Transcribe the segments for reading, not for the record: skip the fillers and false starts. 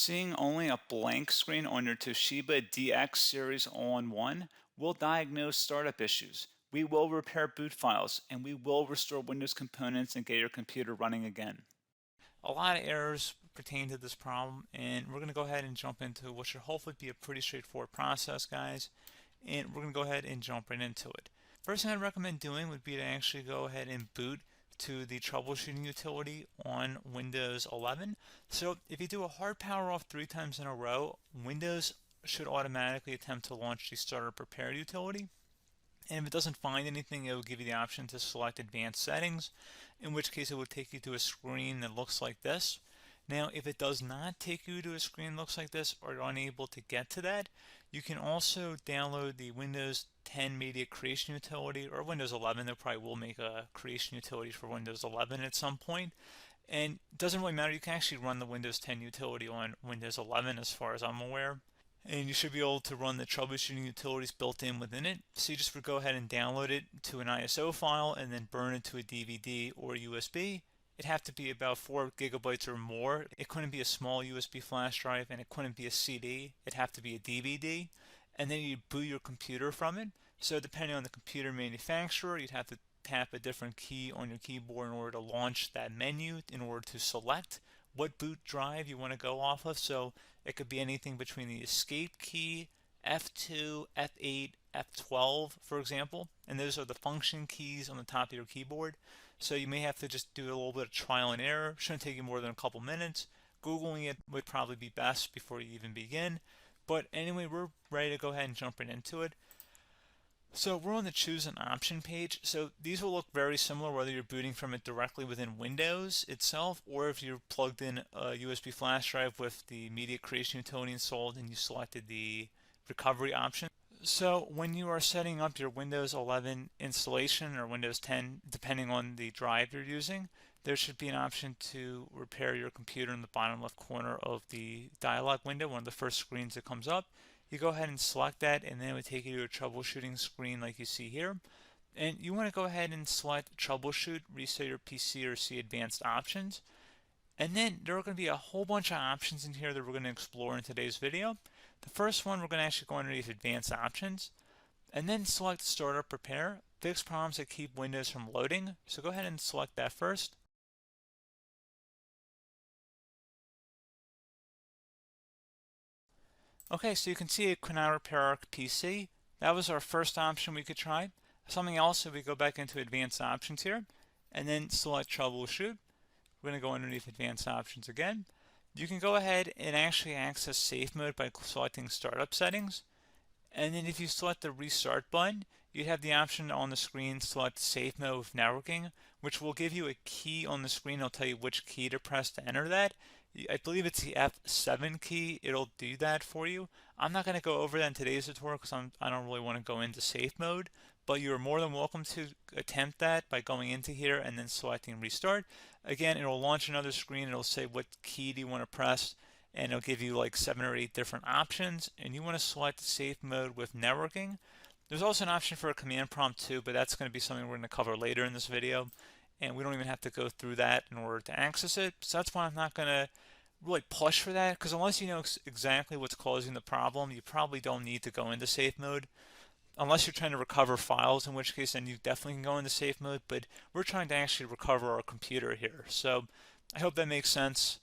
Seeing only a blank screen on your Toshiba DX Series All-In-One will diagnose startup issues. We will repair boot files, and we will restore Windows components and get your computer running again. A lot of errors pertain to this problem, and we're going to go ahead and jump into what should hopefully be a pretty straightforward process, guys. And we're going to go ahead and jump right into it. First thing I'd recommend doing would be to actually go ahead and boot to the troubleshooting utility on Windows 11. So if you do a hard power off 3 times in a row, Windows should automatically attempt to launch the startup repair utility. And if it doesn't find anything, it will give you the option to select advanced settings, in which case it will take you to a screen that looks like this. Now, if it does not take you to a screen that looks like this, or you're unable to get to that, you can also download the Windows 10 Media Creation Utility, or Windows 11. They probably will make a creation utility for Windows 11 at some point. And it doesn't really matter, you can actually run the Windows 10 utility on Windows 11 as far as I'm aware. And you should be able to run the troubleshooting utilities built in within it. So you just would go ahead and download it to an ISO file and then burn it to a DVD or USB. It'd have to be about 4 gigabytes or more. It couldn't be a small USB flash drive, and it couldn't be a CD. It'd have to be a DVD. And then you'd boot your computer from it. So depending on the computer manufacturer, you'd have to tap a different key on your keyboard in order to launch that menu, in order to select what boot drive you want to go off of. So it could be anything between the escape key, F2, F8, F12, for example. And those are the function keys on the top of your keyboard. So you may have to just do a little bit of trial and error. Shouldn't take you more than a couple minutes. Googling it would probably be best before you even begin. But anyway, we're ready to go ahead and jump right into it. So we're on the choose an option page. So these will look very similar whether you're booting from it directly within Windows itself, or if you're plugged in a USB flash drive with the media creation utility installed and you selected the recovery option. So when you are setting up your Windows 11 installation or Windows 10, depending on the drive you're using, there should be an option to repair your computer in the bottom left corner of the dialog window, one of the first screens that comes up. You go ahead and select that, and then it would take you to a troubleshooting screen like you see here. And you want to go ahead and select troubleshoot, reset your PC, or see advanced options. And then there are going to be a whole bunch of options in here that we're going to explore in today's video. The first one, we're going to actually go underneath advanced options, and then select startup repair, fix problems that keep Windows from loading. So go ahead and select that first. Okay, so you can see it could now repair our PC. That was our first option we could try. Something else, if we go back into advanced options here, and then select troubleshoot, we're going to go underneath advanced options again. You can go ahead and actually access safe mode by selecting startup settings. And then if you select the restart button, you have the option on the screen, select safe mode with networking, which will give you a key on the screen. It'll tell you which key to press to enter that. I believe it's the F7 key. It'll do that for you. I'm not going to go over that in today's tutorial because I don't really want to go into safe mode, but you're more than welcome to attempt that by going into here and then selecting restart. Again, it'll launch another screen. It'll say what key do you want to press, and it'll give you like 7 or 8 different options, and you want to select safe mode with networking. There's also an option for a command prompt too, but that's going to be something we're going to cover later in this video, and we don't even have to go through that in order to access it. So that's why I'm not going to really push for that, because unless you know exactly what's causing the problem, you probably don't need to go into safe mode. Unless you're trying to recover files, in which case then you definitely can go into safe mode, but we're trying to actually recover our computer here. So I hope that makes sense.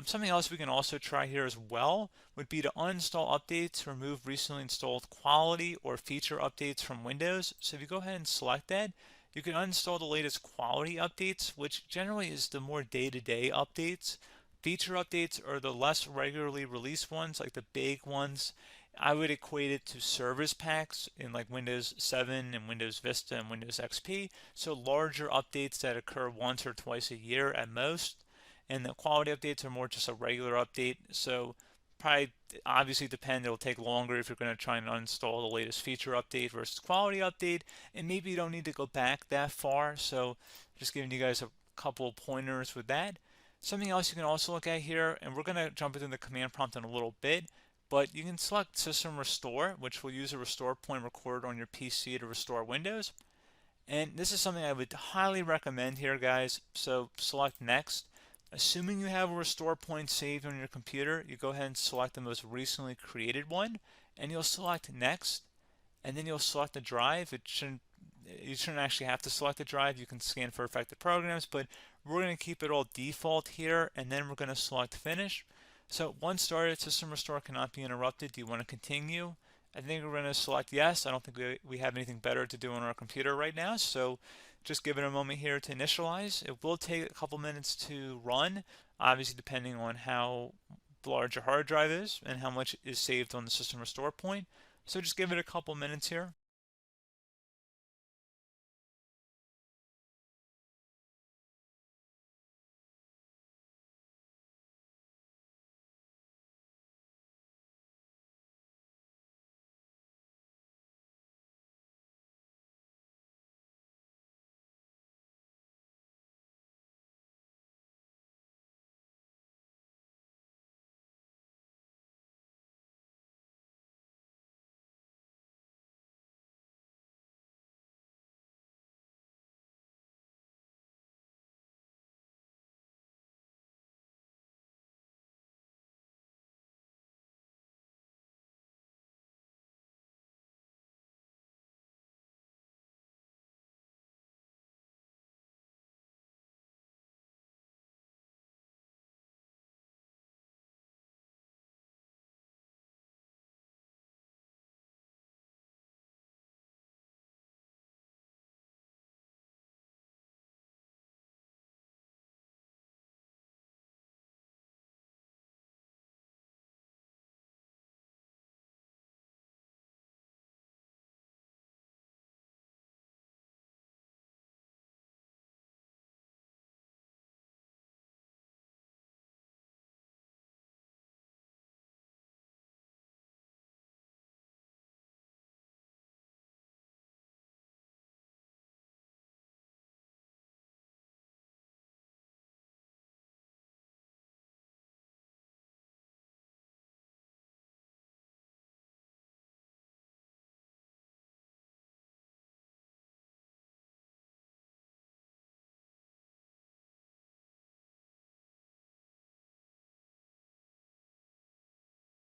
Something else we can also try here as well would be to uninstall updates, remove recently installed quality or feature updates from Windows. So if you go ahead and select that, you can uninstall the latest quality updates, which generally is the more day-to-day updates. Feature updates are the less regularly released ones, like the big ones. I would equate it to service packs in like Windows 7 and Windows Vista and Windows XP. So larger updates that occur once or twice a year at most. And the quality updates are more just a regular update. So probably obviously it'll take longer if you're going to try and uninstall the latest feature update versus quality update. And maybe you don't need to go back that far. So just giving you guys a couple pointers with that. Something else you can also look at here, and we're going to jump into the command prompt in a little bit, but you can select System Restore, which will use a restore point recorded on your PC to restore Windows. And this is something I would highly recommend here, guys. So select Next. Assuming you have a restore point saved on your computer, you go ahead and select the most recently created one, and you'll select next, and then you'll select the drive. You shouldn't actually have to select the drive. You can scan for affected programs, but we're going to keep it all default here, and then we're going to select finish. So once started, system restore cannot be interrupted. Do you want to continue? I think we're going to select yes. I don't think we have anything better to do on our computer right now, so just give it a moment here to initialize. It will take a couple minutes to run, obviously depending on how large your hard drive is and how much is saved on the system restore point. So just give it a couple minutes here.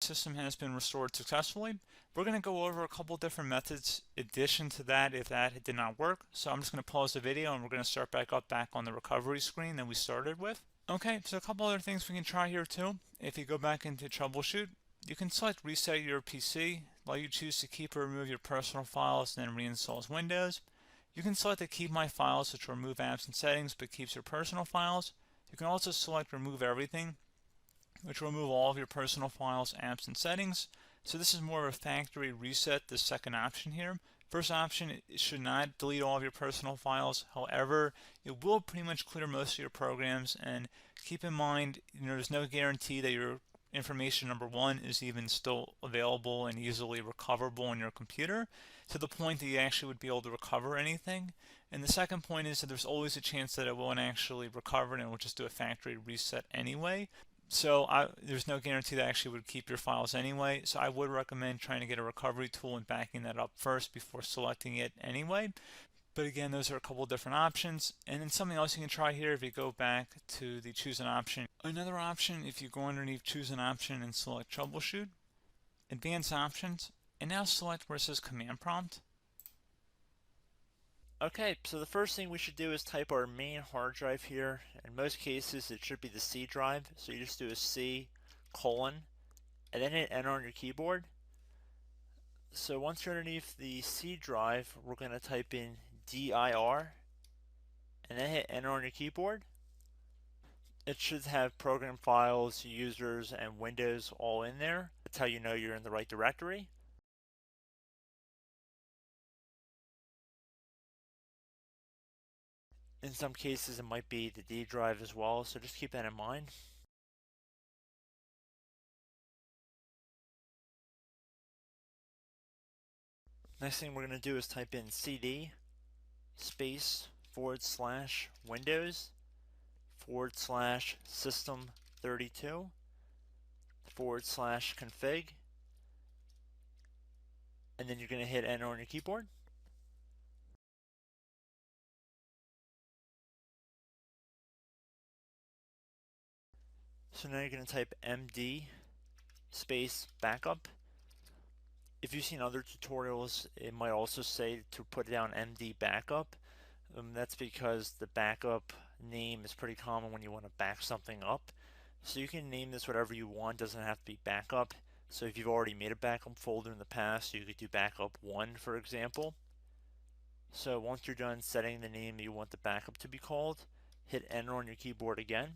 System has been restored successfully. We're going to go over a couple different methods in addition to that if that did not work. So I'm just going to pause the video and we're going to start back on the recovery screen that we started with. Okay, so a couple other things we can try here too. If you go back into troubleshoot, you can select reset your PC, while you choose to keep or remove your personal files and then reinstalls Windows. You can select to keep my files, which will remove apps and settings but keeps your personal files. You can also select remove everything, which will remove all of your personal files, apps, and settings. So this is more of a factory reset, the second option here. First option, it should not delete all of your personal files. However, it will pretty much clear most of your programs. And keep in mind, there's no guarantee that your information, number one, is even still available and easily recoverable on your computer to the point that you actually would be able to recover anything. And the second point is that there's always a chance that it won't actually recover and it will just do a factory reset anyway. So there's no guarantee that actually would keep your files anyway. So I would recommend trying to get a recovery tool and backing that up first before selecting it anyway. But again, those are a couple different options. And then something else you can try here if you go back to the choose an option. Another option, if you go underneath choose an option and select troubleshoot, advanced options, and now select where it says command prompt. Okay, so the first thing we should do is type our main hard drive here. In most cases, it should be the C drive. So you just do a C colon and then hit enter on your keyboard. So once you're underneath the C drive, we're going to type in dir and then hit enter on your keyboard. It should have program files, users, and Windows all in there. That's how you know you're in the right directory. In some cases, it might be the D drive as well, so just keep that in mind. Next thing we're going to do is type in cd space / Windows / system 32 / config, and then you're going to hit enter on your keyboard. So now you're going to type MD space backup. If you've seen other tutorials, it might also say to put down MD backup. That's because the backup name is pretty common when you want to back something up. So you can name this whatever you want, doesn't have to be backup. So if you've already made a backup folder in the past, you could do backup 1, for example. So once you're done setting the name you want the backup to be called, hit enter on your keyboard again.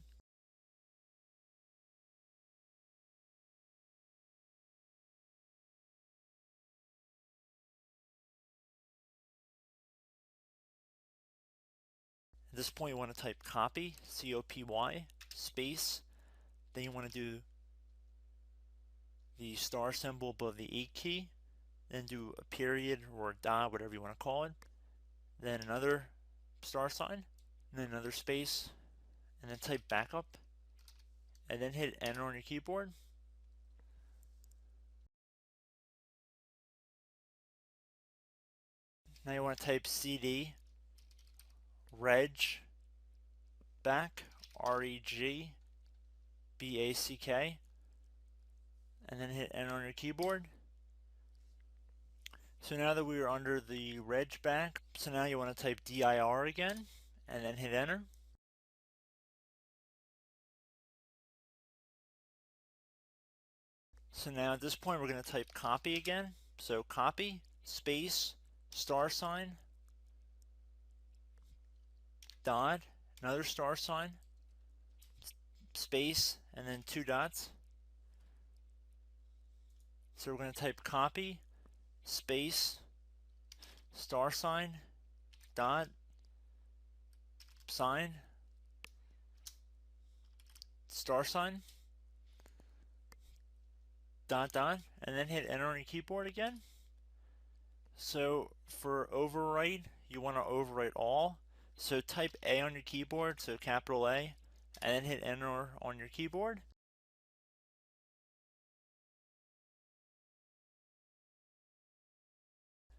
At this point, you want to type copy, C-O-P-Y, space. Then you want to do the star symbol above the 8 key. Then do a period or a dot, whatever you want to call it. Then another star sign, and then another space, and then type backup. And then hit enter on your keyboard. Now you want to type CD reg back, R-E-G-B-A-C-K, and then hit enter on your keyboard. So now that we are under the reg back, so now you want to type dir again, and then hit enter. So now at this point we're going to type copy again. So copy, space, star sign, dot, another star sign, space, and then 2 dots. So we're going to type copy, space, star sign, dot, sign, star sign, dot, dot, and then hit enter on your keyboard again. So for overwrite, you want to overwrite all. So type A on your keyboard, so capital A, and then hit enter on your keyboard.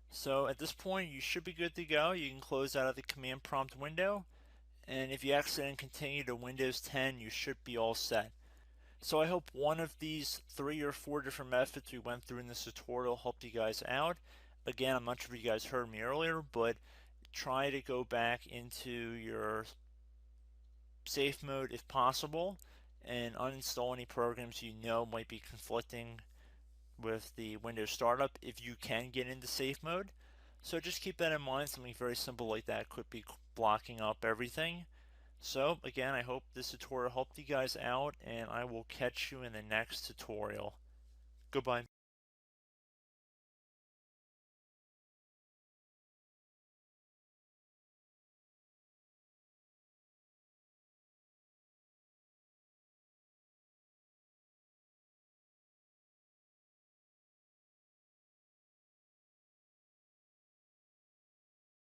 So at this point, you should be good to go. You can close out of the command prompt window, and if you accidentally continue to Windows 10, you should be all set. So I hope one of these 3 or 4 different methods we went through in this tutorial helped you guys out. Again, I'm not sure if you guys heard me earlier, but try to go back into your safe mode if possible and uninstall any programs you know might be conflicting with the Windows startup if you can get into safe mode. So just keep that in mind. Something very simple like that could be blocking up everything. So again, I hope this tutorial helped you guys out, and I will catch you in the next tutorial. Goodbye.